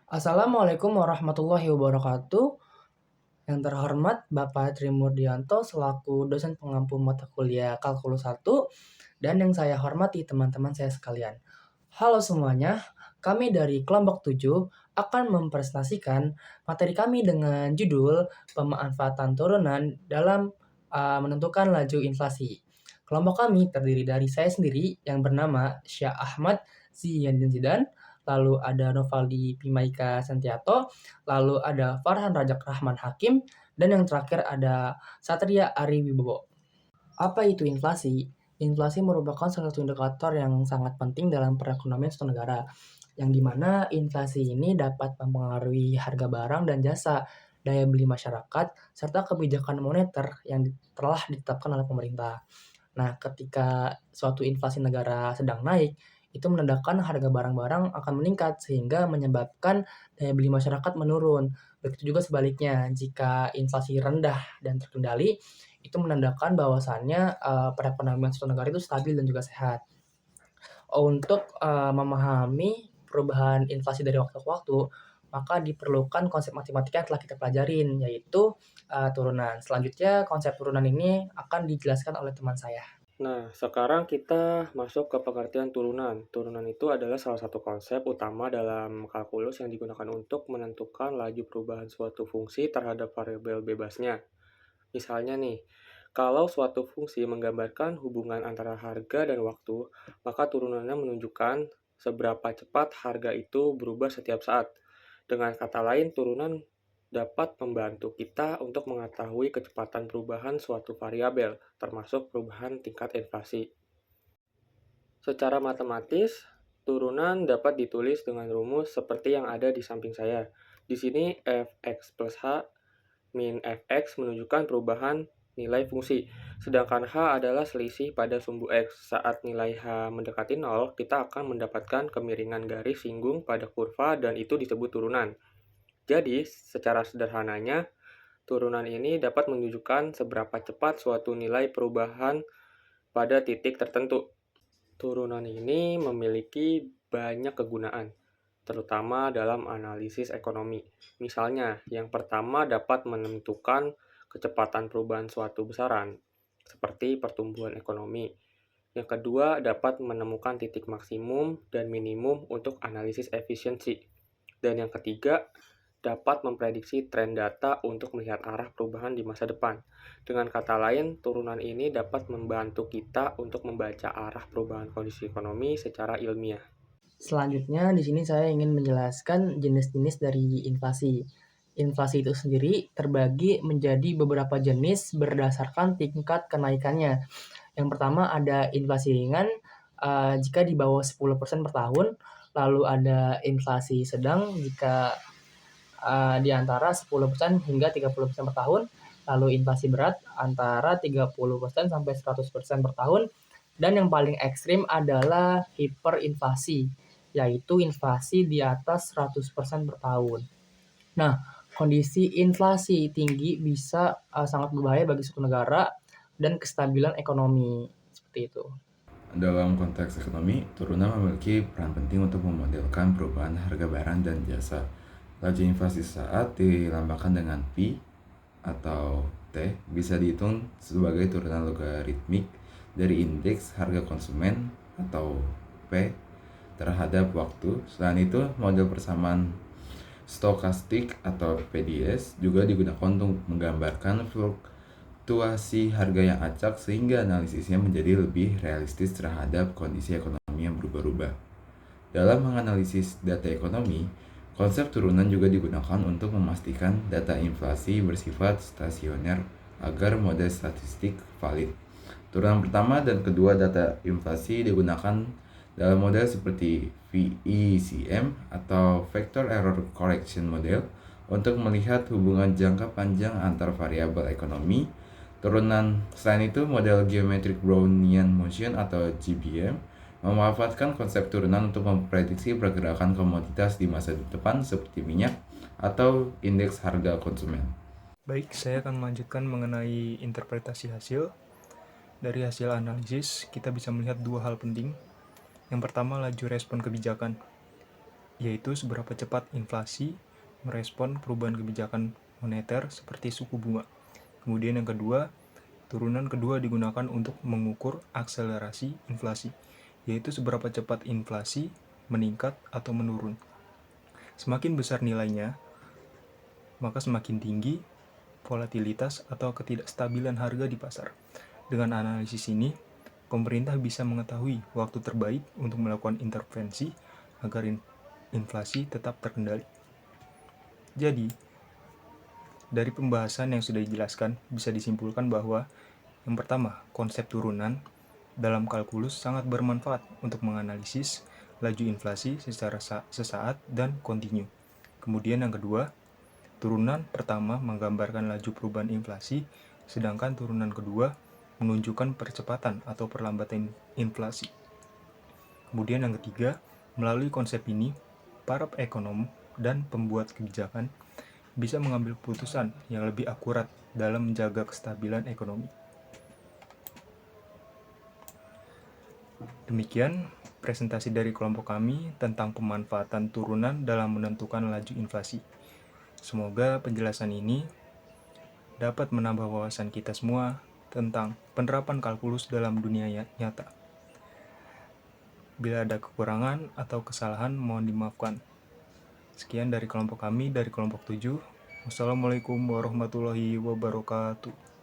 Assalamualaikum warahmatullahi wabarakatuh. Yang terhormat Bapak Trimurdianto selaku dosen pengampu mata kuliah Kalkulus 1 dan yang saya hormati teman-teman saya sekalian. Halo semuanya, kami dari kelompok 7 akan mempresentasikan materi kami dengan judul pemanfaatan turunan dalam menentukan laju inflasi. Kelompok kami terdiri dari saya sendiri yang bernama Syah Ahmad Ziyadin Zidan, lalu ada Novaldi Pimaika Santiato, lalu ada Farhan Rajak Rahman Hakim, dan yang terakhir ada Satria Ari Wibowo. Apa itu inflasi? Inflasi merupakan salah satu indikator yang sangat penting dalam perekonomian suatu negara, yang dimana inflasi ini dapat mempengaruhi harga barang dan jasa, daya beli masyarakat, serta kebijakan moneter yang telah ditetapkan oleh pemerintah. Nah, ketika suatu inflasi negara sedang naik, itu menandakan harga barang-barang akan meningkat sehingga menyebabkan daya beli masyarakat menurun. Begitu juga sebaliknya, jika inflasi rendah dan terkendali, itu menandakan bahwasannya perekonomian suatu negara itu stabil dan juga sehat. Untuk memahami perubahan inflasi dari waktu ke waktu, maka diperlukan konsep matematika yang telah kita pelajarin, yaitu turunan. Selanjutnya, konsep turunan ini akan dijelaskan oleh teman saya. Nah, sekarang kita masuk ke pengertian turunan. Turunan itu adalah salah satu konsep utama dalam kalkulus yang digunakan untuk menentukan laju perubahan suatu fungsi terhadap variabel bebasnya. Misalnya nih, kalau suatu fungsi menggambarkan hubungan antara harga dan waktu, maka turunannya menunjukkan seberapa cepat harga itu berubah setiap saat. Dengan kata lain, turunan dapat membantu kita untuk mengetahui kecepatan perubahan suatu variabel, termasuk perubahan tingkat inflasi. Secara matematis, turunan dapat ditulis dengan rumus seperti yang ada di samping saya. Di sini fx plus h min fx menunjukkan perubahan nilai fungsi, sedangkan h adalah selisih pada sumbu x. Saat nilai h mendekati 0, kita akan mendapatkan kemiringan garis singgung pada kurva dan itu disebut turunan. Jadi, secara sederhananya, turunan ini dapat menunjukkan seberapa cepat suatu nilai perubahan pada titik tertentu. Turunan ini memiliki banyak kegunaan, terutama dalam analisis ekonomi. Misalnya, yang pertama dapat menentukan kecepatan perubahan suatu besaran, seperti pertumbuhan ekonomi. Yang kedua dapat menemukan titik maksimum dan minimum untuk analisis efisiensi. Dan yang ketiga dapat memprediksi tren data untuk melihat arah perubahan di masa depan. Dengan kata lain, turunan ini dapat membantu kita untuk membaca arah perubahan kondisi ekonomi secara ilmiah. Selanjutnya, di sini saya ingin menjelaskan jenis-jenis dari inflasi. Inflasi itu sendiri terbagi menjadi beberapa jenis berdasarkan tingkat kenaikannya. Yang pertama ada inflasi ringan, jika di bawah 10% per tahun, lalu ada inflasi sedang jika di antara 10% hingga 30% per tahun, lalu inflasi berat antara 30% sampai 100% per tahun, dan yang paling ekstrim adalah hiperinflasi, yaitu inflasi di atas 100% per tahun. Nah, kondisi inflasi tinggi bisa sangat berbahaya bagi suatu negara dan kestabilan ekonomi, seperti itu. Dalam konteks ekonomi, turunan memiliki peran penting untuk memodelkan perubahan harga barang dan jasa. Laju inflasi saat dilambangkan dengan P atau T bisa dihitung sebagai turunan logaritmik dari indeks harga konsumen atau P terhadap waktu. Selain itu, model persamaan stokastik atau PDS juga digunakan untuk menggambarkan fluktuasi harga yang acak sehingga analisisnya menjadi lebih realistis terhadap kondisi ekonomi yang berubah-ubah. Dalam menganalisis data ekonomi, konsep turunan juga digunakan untuk memastikan data inflasi bersifat stasioner agar model statistik valid. Turunan pertama dan kedua data inflasi digunakan dalam model seperti VECM atau Factor Error Correction Model untuk melihat hubungan jangka panjang antar variabel ekonomi. Turunan selain itu, model Geometric Brownian Motion atau GBM memanfaatkan konsep turunan untuk memprediksi pergerakan komoditas di masa depan seperti minyak atau indeks harga konsumen. Baik, saya akan melanjutkan mengenai interpretasi hasil. Dari hasil analisis, kita bisa melihat dua hal penting. Yang pertama, laju respon kebijakan. yaitu seberapa cepat inflasi merespon perubahan kebijakan moneter seperti suku bunga. Kemudian yang kedua, turunan kedua digunakan untuk mengukur akselerasi inflasi, yaitu seberapa cepat inflasi meningkat atau menurun. Semakin besar nilainya, maka semakin tinggi volatilitas atau ketidakstabilan harga di pasar. Dengan analisis ini, pemerintah bisa mengetahui waktu terbaik untuk melakukan intervensi agar inflasi tetap terkendali. Jadi, dari pembahasan yang sudah dijelaskan, bisa disimpulkan bahwa yang pertama, konsep turunan dalam kalkulus sangat bermanfaat untuk menganalisis laju inflasi secara sesaat dan kontinu. Kemudian yang kedua, turunan pertama menggambarkan laju perubahan inflasi, sedangkan turunan kedua menunjukkan percepatan atau perlambatan inflasi. Kemudian yang ketiga, melalui konsep ini, para ekonom dan pembuat kebijakan bisa mengambil keputusan yang lebih akurat dalam menjaga kestabilan ekonomi. Demikian presentasi dari kelompok kami tentang pemanfaatan turunan dalam menentukan laju inflasi. Semoga penjelasan ini dapat menambah wawasan kita semua tentang penerapan kalkulus dalam dunia nyata. Bila ada kekurangan atau kesalahan, mohon dimaafkan. Sekian dari kelompok kami, dari kelompok 7. Wassalamualaikum warahmatullahi wabarakatuh.